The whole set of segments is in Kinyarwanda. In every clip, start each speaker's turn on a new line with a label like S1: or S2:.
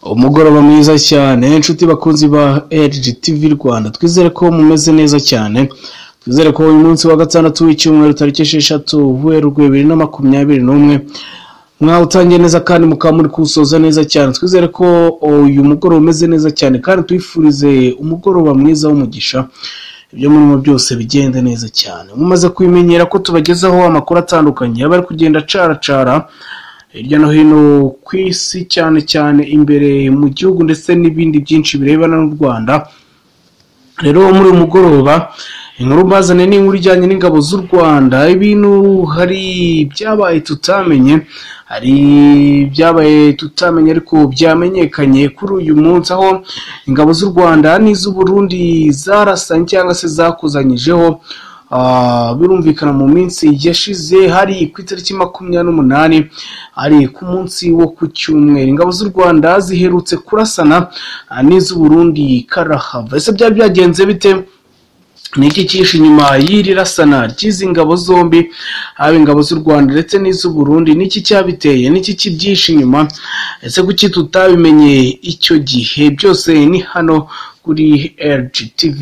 S1: Umugoroba mwiza cyane inshuti bakunzi ba LGTV Rwanda, twizere ko mumeze neza cyane, twizere ko uyu munsi wa gatandatu w'icyumweru tariki 6 Werurwe 2021 mwawutangiye neza kandi mukaba muri kusoza neza cyane. Twizere ko uyu mugoroba umeze neza cyane kandi twifurize umugoroba mwiza w'umugisha, ibyo murimo byose bigende neza cyane. Mumaze kwimenyera ko tubagezaho amakuru atandukanye abari kugenda cara hirya no hino ku isi, cyane cyane imbere mu gihugu ndetse n'ibindi byinshi birebana n'u Rwanda. Rero muri uyu mugoroba inkuru bazane ni inkuru ijyanye n'ingabo z'u Rwanda. Ibintu hari byabaye tutamenye, ariko byamenyekanye kuri uyu munsi, aho ingabo z'u Rwanda n'iz'u Burundi zarasanye cyangwa se zakuzanyijeho. Birumvikana mu minsi yashize, hari ku itariki 28 ari ku munsi wo ku cyumweru, ingabo z'u Rwanda ziherutse kurasana n'iz'u Burundi karahava. Ese byari byagenze bite? Niki cyishe inyuma y'iri rasana ry'izi ngabo zombi, haba ingabo z'u Rwanda ndetse n'iz'u Burundi? Niki cyabiteye? Niki kibyishe inyuma? Ese kuki tutabimenye icyo gihe? Byose ni hano kuri LGTV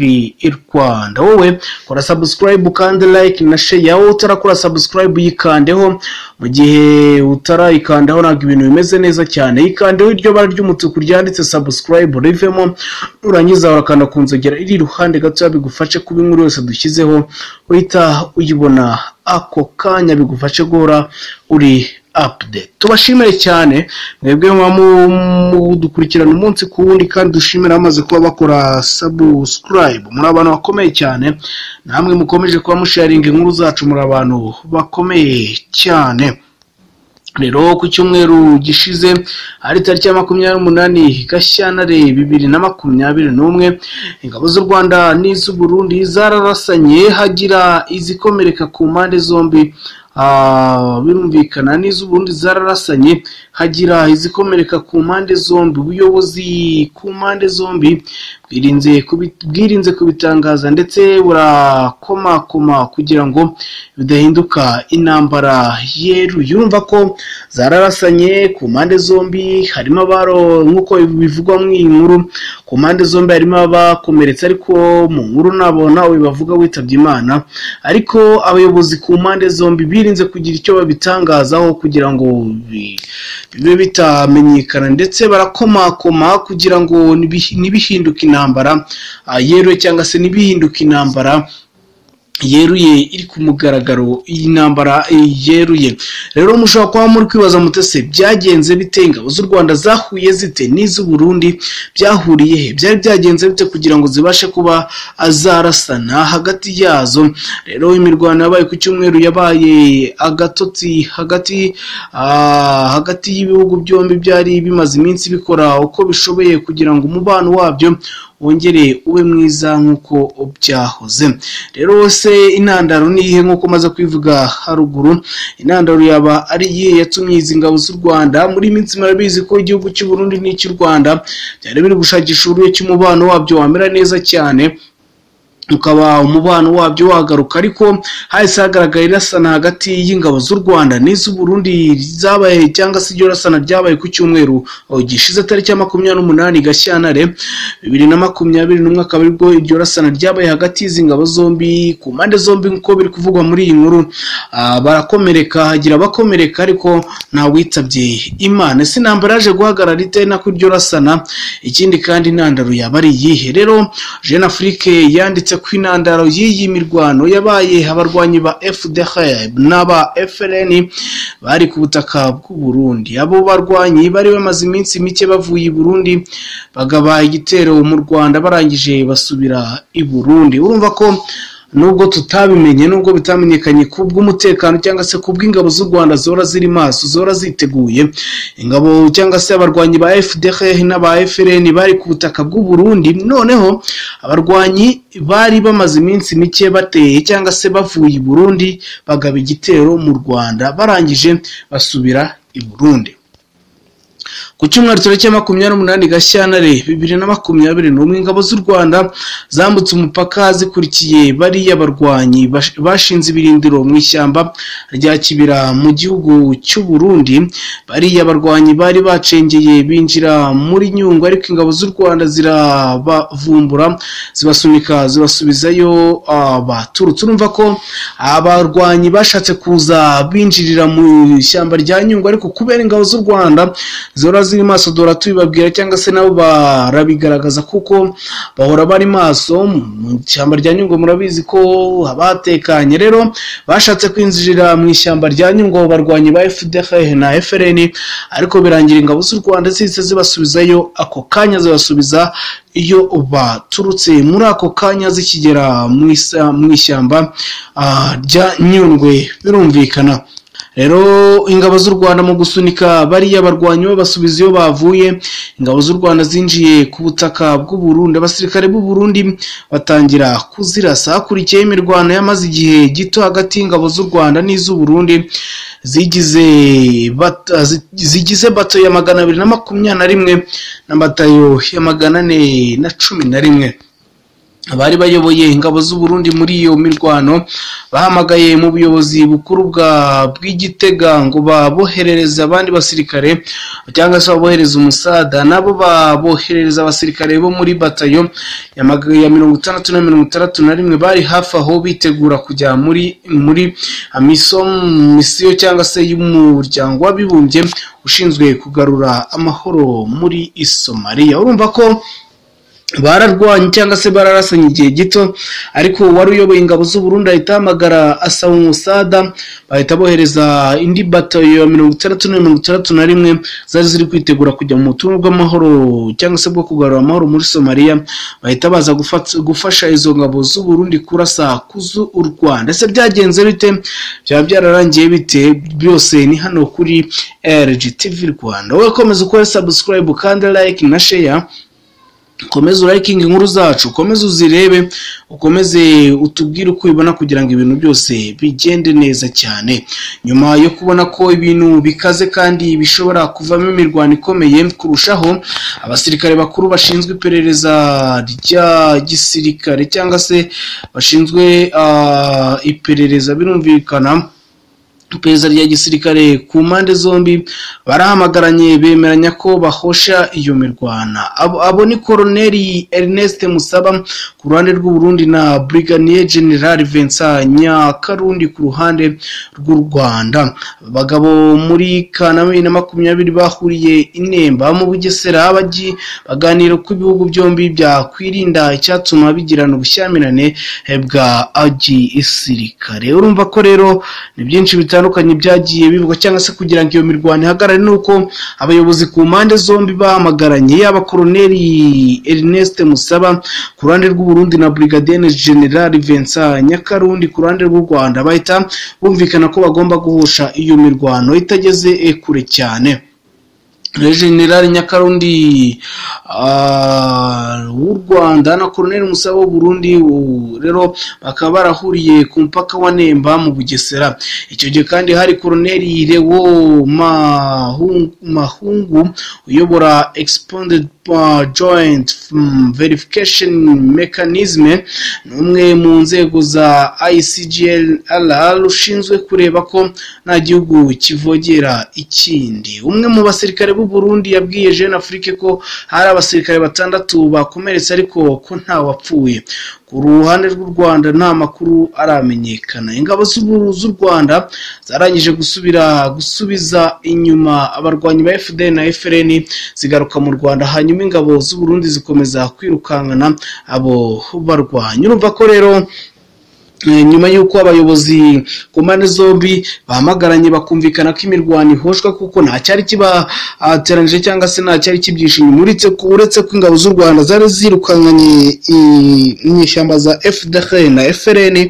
S1: Rwanda. Wowe kora subscribe kandi like na share, wowe utarakora subscribe yikandeho, mu gihe utarayikandaho ntabwo ibintu bimeze neza cyane. Yikandeho iryo bara ry'umutuku ryanditse subscribe rivemo, urangiza urakanda ku nzogera iri iruhande gato, bigufashe kuba inkuru yose dushyizeho uhita uyibona ako kanya, bigufashe guhora uri update. Tubashimire cyane mwebwe mudukurikirana umunsi ku wundi, kandi dushimira amaze kuba bakora subscribe. Muri abantu bakomeye cyane, namwe mukomeje kuba musharinga inkuru zacu, muri abantu bakomeye cyane. Rero ku cyumweru gishize ari tariki ya 28 Gashyantare 2021, ingabo z'u Rwanda n'iz'u Burundi zararasanye, hagira izikomereka ku mpande zombi. Birumvikana n'iz'u Burundi zararasanye, hagira izikomereka ku mpande zombi. Ubuyobozi ku mpande zombi bwirinze kubitangaza ndetse burakomakoma kugira ngo bidahinduka intambara yeruye. Urumva ko zararasanye ku mpande zombi, harimo abaro nk'uko bivugwa mu inkuru, ku mpande zombi harimo abakomeretse, ariko mu nkuru nabo nawe bavuga witabye Imana. Ariko abayobozi ku mpande zombi birinze kugira icyo babitangazaho kugira ngo bibe bitamenyekana, ndetse barakomakoma kugira ngo nibihinduke intambara yeruye, cyangwa se nibihinduke intambara yeruye iri ku mugaragaro, iyi ntambara yeruye. Rero mushobora kuba muri kwibaza mutese byagenze bite, ingabo z'u Rwanda zahuye zite n'iz'u Burundi byahuriye he, byari byagenze bite kugira ngo zibashe kuba azarasana hagati yazo? Rero imirwano yabaye ku cyumweru yabaye agatotsi hagati y'ibihugu byombi, byari bimaze iminsi bikora uko bishoboye kugira ngo umubano wabyo wongere ube mwiza nk'uko byahoze. Rero se intandaro ni ihe? Nk'uko maze kwivuga haruguru, intandaro yaba ari iyihe yatumye izi ngabo z'u Rwanda, muri minsi murabizi ko igihugu cy'u Burundi n'icy'u Rwanda byari biri gushakisha uburyo cy'umubano wabyo wamera neza cyane, ukaba umubano wabyo wagaruka. Ariko hahise hagaragara irasana hagati y'ingabo z'u Rwanda n'iz'u Burundi zabaye, cyangwa se iryo rasana ryabaye ku cyumweru gishize tariki ya 28 Gashyantare 2021, akaba aribwo iryo rasana ryabaye hagati y'izi ngabo zombi. Ku mpande zombi nk'uko biri kuvugwa muri iyi nkuru, barakomereka, hagira abakomereka ariko nta witabye Imana. Ese intambara yaje guhagarara ite na ku iryo rasana? Ikindi kandi intandaro yaba ari iyihe? Rero Jeune Afrique yanditse ku intandaro y'iyi mirwano yabaye abarwanyi ba FDLR n'aba FLN bari ku butaka bw'u Burundi. Abo barwanyi bari bamaze iminsi mike bavuye i Burundi bagaba igitero mu Rwanda, barangije basubira i Burundi. Urumva ko nubwo tutabimenye, nubwo bitamenyekanye, kubw'umutekano cyangwa se kubw'ingabo z'u Rwanda zora ziri maso, zora ziteguye. Ingabo cyangwa se abarwanyi ba FDLR n'aba FLN bari ku butaka bw'u Burundi, noneho abarwanyi bari bamaze iminsi mike bateye cyangwa se bavuye i Burundi bagaba igitero mu Rwanda, barangije basubira i Burundi. ku cyumweru tariki 28 Gashyantare 2021 ingabo z'u Rwanda zambutse umupaka zikurikiye bariya barwanyi bashinze ibirindiro mu ishyamba rya Kibira mu gihugu cy'u Burundi. Bariya barwanyi bari bacengeye binjira muri Nyungwe, ariko ingabo z'u Rwanda zirabavumbura zibasunika zibasubizayo baturutse. Urumva ko abarwanyi bashatse kuza binjirira mu ishyamba rya Nyungwe, ariko kubera ingabo z'u Rwanda zora ziri maso dora tubibabwira cyangwa se nabo barabigaragaza kuko bahora bari maso mu ishyamba rya Nyungwe. Murabizi ko abatekanye, rero bashatse kwinjirira mu ishyamba rya Nyungwe barwanyi ba FDLR na FRN, ariko birangira ingabo z'u Rwanda zise zibasubizayo ako kanya, zibasubiza iyo baturutse muri ako kanya zikigera mu ishyamba rya Nyungwe. Birumvikana rero ingabo z'u Rwanda mu gusunika bariya barwanyi babasubiza iyo bavuye, ingabo z'u Rwanda zinjiye ku butaka bw'u Burundi. Abasirikare b'u Burundi batangira kuzirasa. Hakurikiyeho imirwano yamaze igihe gito hagati y'ingabo z'u Rwanda n'iz'u Burundi zigize bato ya 221 na batayo ya 411. Abari bayoboye ingabo z'u Burundi muri iyo mirwano bahamagaye mu buyobozi bukuru bw'Igitega ngo baboherereza abandi basirikare cyangwa se babohereza umusada, nabo baboherereza abasirikare bo muri batayo ya 60 na 61 bari hafi aho bitegura kujya muri misiyo cyangwa se y'umuryango w'abibumbye ushinzwe kugarura amahoro muri Somalia. Urumva ko bararwanye cyangwa se bararasanye igihe gito, ariko wari uyoboye ingabo z'u Burundi ahita hamagara asaba umusada, bahita bohereza indi batayo ya 60 zari ziri kwitegura kujya mu butumwa bw'amahoro cyangwa se bwo kugarura amahoro muri Somalia. Bahita baza gufasha izo ngabo z'u Burundi kurasa kuzu u Rwanda. Ese byagenze bite? Byaba byararangiye bite? Byose ni hano kuri RGTV Rwanda. Wowe komeza ukore subscribe kandi like na share, ukomeze urayikinga inkuru zacu, ukomeze uzirebe, ukomeze utubwire uko ubibona kugira ngo ibintu byose bigende neza cyane. Nyuma yo kubona ko ibintu bikaze kandi bishobora kuvamo imirwano ikomeye kurushaho, abasirikare bakuru bashinzwe iperereza rya gisirikare cyangwa se bashinzwe iperereza, birumvikana iperereza rya gisirikare ku mpande zombi barahamagaranye bemeranya ko bahosha iyo mirwana. Abo ni Colonel Ernest Musaba ku ruhande rw'u Burundi na Brigadier General Vincent Nyakarundi ku ruhande rw'u Rwanda. Abagabo muri Kanama 2020 bahuriye inemba mu Bugesera baganira ko ibihugu byombi byakwirinda icyatuma bigirana ubushyamirane bwa gisirikare. Urumva ko rero ni byinshi bitandukanye byagiye bivugwa cyangwa se kugira ngo iyo mirwano ihagarare, nuko abayobozi ku mpande zombi bahamagaranye, yaba Colonel Ernest Musaba ku ruhande rw'u Burundi na Brigadier General Vincent Nyakarundi ku ruhande rw'u Rwanda, bahita bumvikana ko bagomba guhosha iyo mirwano itageze kure cyane. General Nyakarundi w'u Rwanda na Colonel Musaba w'u Burundi rero bakaba barahuriye ku mpaka wa Nemba mu Bugesera. Icyo gihe kandi hari Colonel Lewo Mahungu uyobora Expanded Joint Verification Mechanism, n'umwe mu nzego za ICGLR ushinzwe kureba ko nta gihugu kivogera ikindi. Umwe mu basirikare b'u Burundi yabwiye Jeune Afrique ko hari abasirikare 6 bakomeretse ariko ko nta wapfuye. Ku ruhande rw'u Rwanda nta makuru aramenyekana. Ingabo z'u Rwanda zarangije gusubiza inyuma abarwanyi ba FDL na FRN zigaruka mu Rwanda, hanyuma ingabo z'u Burundi zikomeza kwirukankana abo barwanyi. Urumva ko rero nyuma y'uko abayobozi ku mpande zombi bahamagaranye bakumvikana ko imirwano ihoshwa kuko nta cyari kibateranije cyangwa se nta cyari kibyishimiye, uretse ko ingabo z'u Rwanda zari zirukankanye inyeshyamba za FDLR na FRN.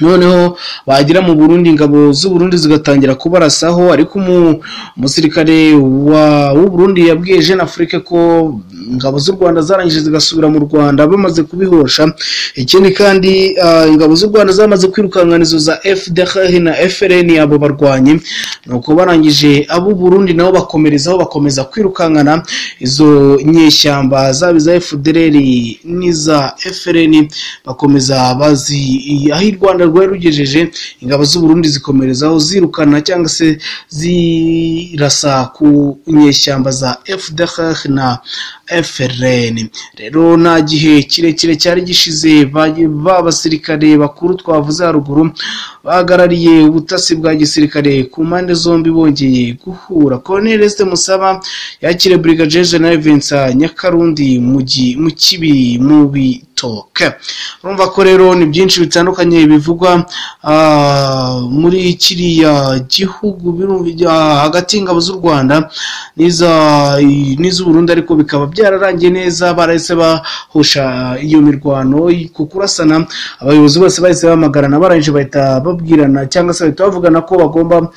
S1: Noneho bagira mu Burundi, ingabo z'u Burundi zigatangira kubarasaho, ariko umusirikare w'u Burundi yabwiye Jeune Afrique ko ingabo z'u Rwanda zarangije zigasubira mu Rwanda bamaze kubihosha. Ikindi kandi ingabo z'u Rwanda zamaze kwirukankana izo za FDLR na FRN abo barwanyi, nuko barangije abo Burundi nabo bakomeza kwirukankana izo nyeshyamba zaba za FDLR n'iza FRN, bakomeza bazi aho u Rwanda rwari rugejeje. Ingabo z'u Burundi zikomerezaho zirukana cyangwa se zirasa ku nyeshyamba za FDLR na FRN. Rero nta gihe kirekire cyari gishize basirikare bakuru twavuze haruguru bahagarariye ubutasi bwa gisirikare ku mpande zombi bongeye guhura. Colonel Ernest Musaba yakire Brigadier General Vincent Nyakarundi mu Kibi mu Bitoke. Urumva ko rero ni byinshi bitandukanye bivugwa muri kiriya gihugu hagati y'ingabo z'u Rwanda n'iz'u Burundi, ariko bikaba byararangiye neza, barahise bahosha iyo mirwano ku kurasana. Abayobozi bose bahise bamagarana, barangije bahita babwirana cyangwa se bahita bavugana ko bagomba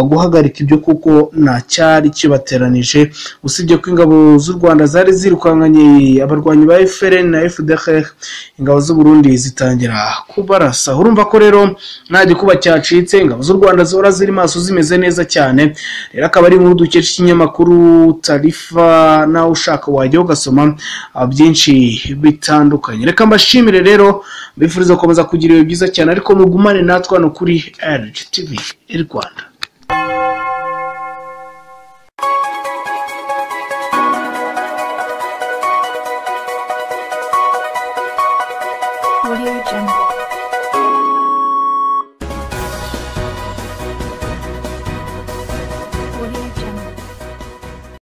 S1: guhagarika ibyo kuko nta cyari kibateranije, usibye ko ingabo z'u Rwanda zari zirukankanye abarwanyi ba FRN na FDLR, ingabo z'u Burundi zitangira kubarasa. Urumva ko rero nta gikuba cyacitse, ingabo z'u Rwanda zora ziri maso zimeze neza cyane. Rero akaba ari inkuru dukesha ikinyamakuru Tarifa, nawe ushaka wajya ugasoma byinshi bitandukanye. Reka mbashimire rero, mbifuriza gukomeza kugira ibihe byiza cyane, ariko mugumane natwe hano kuri RGTV Rwanda.
S2: Audio Jungle.